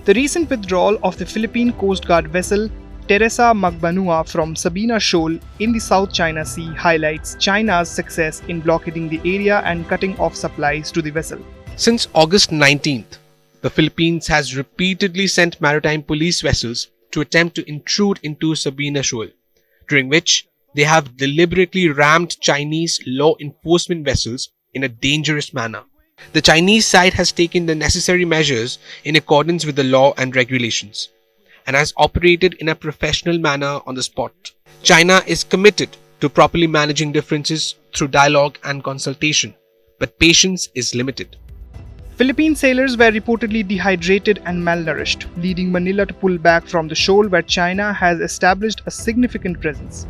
The recent withdrawal of the Philippine Coast Guard vessel Teresa Magbanua from Sabina Shoal in the South China Sea highlights China's success in blockading the area and cutting off supplies to the vessel. Since August 19th, the Philippines has repeatedly sent maritime police vessels to attempt to intrude into Sabina Shoal, during which they have deliberately rammed Chinese law enforcement vessels in a dangerous manner. The Chinese side has taken the necessary measures in accordance with the law and regulations, and has operated in a professional manner on the spot. China is committed to properly managing differences through dialogue and consultation, but patience is limited. Philippine sailors were reportedly dehydrated and malnourished, leading Manila to pull back from the shoal where China has established a significant presence.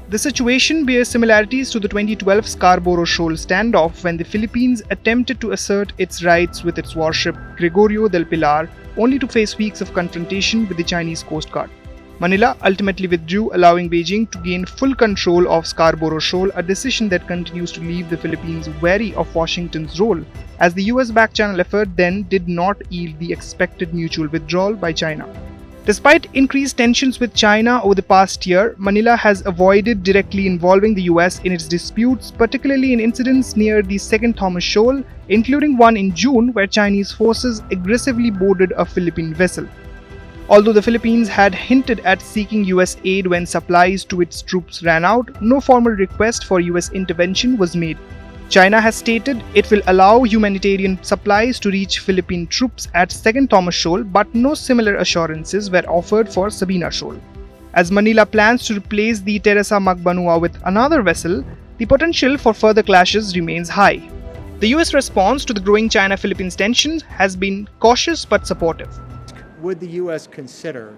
The situation bears similarities to the 2012 Scarborough Shoal standoff when the Philippines attempted to assert its rights with its warship Gregorio del Pilar, only to face weeks of confrontation with the Chinese Coast Guard. Manila ultimately withdrew, allowing Beijing to gain full control of Scarborough Shoal, a decision that continues to leave the Philippines wary of Washington's role, as the US back channel effort then did not yield the expected mutual withdrawal by China. Despite increased tensions with China over the past year, Manila has avoided directly involving the US in its disputes, particularly in incidents near the Second Thomas Shoal, including one in June where Chinese forces aggressively boarded a Philippine vessel. Although the Philippines had hinted at seeking US aid when supplies to its troops ran out, no formal request for US intervention was made. China has stated it will allow humanitarian supplies to reach Philippine troops at Second Thomas Shoal, but no similar assurances were offered for Sabina Shoal. As Manila plans to replace the Teresa Magbanua with another vessel, the potential for further clashes remains high. The US response to the growing China-Philippines tensions has been cautious but supportive. Would the U.S. consider,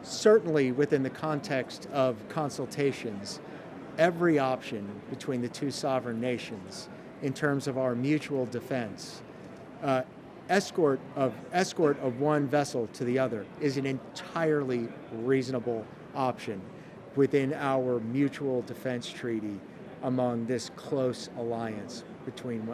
certainly within the context of consultations, every option between the two sovereign nations in terms of our mutual defense? Escort of one vessel to the other is an entirely reasonable option within our mutual defense treaty among this close alliance between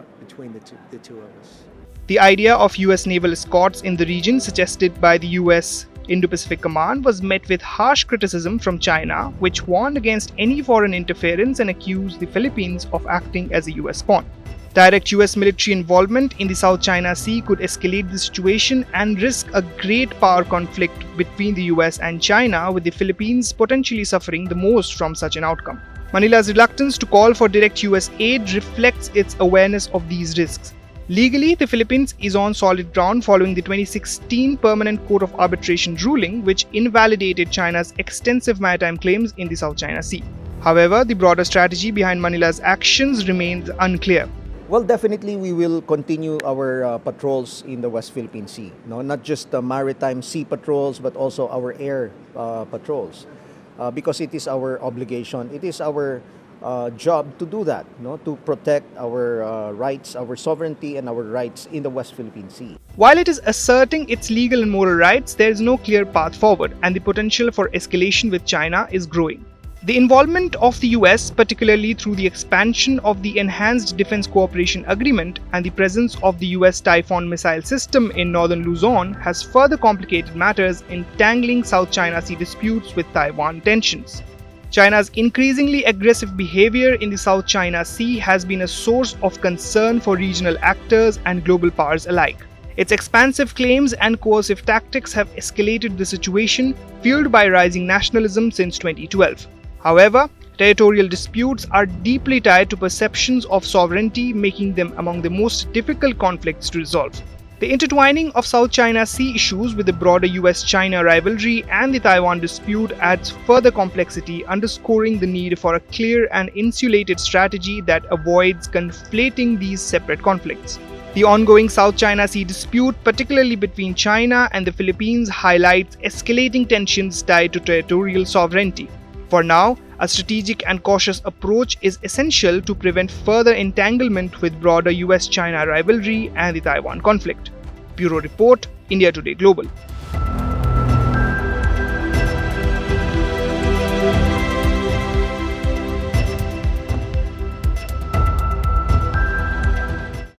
the two of us. The idea of US naval escorts in the region suggested by the US Indo-Pacific Command was met with harsh criticism from China, which warned against any foreign interference and accused the Philippines of acting as a US pawn. Direct US military involvement in the South China Sea could escalate the situation and risk a great power conflict between the US and China, with the Philippines potentially suffering the most from such an outcome. Manila's reluctance to call for direct US aid reflects its awareness of these risks. Legally, the Philippines is on solid ground following the 2016 Permanent Court of Arbitration ruling, which invalidated China's extensive maritime claims in the South China Sea. However, the broader strategy behind Manila's actions remains unclear. Well, definitely we will continue our patrols in the West Philippine Sea. No, not just the maritime sea patrols, but also our air patrols. Because it is our obligation, it is our job to do that, to protect our rights, our sovereignty, and our rights in the West Philippine Sea. While it is asserting its legal and moral rights, there is no clear path forward, and the potential for escalation with China is growing. The involvement of the US, particularly through the expansion of the Enhanced Defense Cooperation Agreement and the presence of the US Typhoon missile system in northern Luzon, has further complicated matters, entangling South China Sea disputes with Taiwan tensions. China's increasingly aggressive behavior in the South China Sea has been a source of concern for regional actors and global powers alike. Its expansive claims and coercive tactics have escalated the situation, fueled by rising nationalism since 2012. However, territorial disputes are deeply tied to perceptions of sovereignty, making them among the most difficult conflicts to resolve. The intertwining of South China Sea issues with the broader U.S. China rivalry and the Taiwan dispute adds further complexity, underscoring the need for a clear and insulated strategy that avoids conflating these separate conflicts. The ongoing South China Sea dispute, particularly between China and the Philippines, highlights escalating tensions tied to territorial sovereignty. For now, a strategic and cautious approach is essential to prevent further entanglement with broader US-China rivalry and the Taiwan conflict. Bureau Report, India Today Global.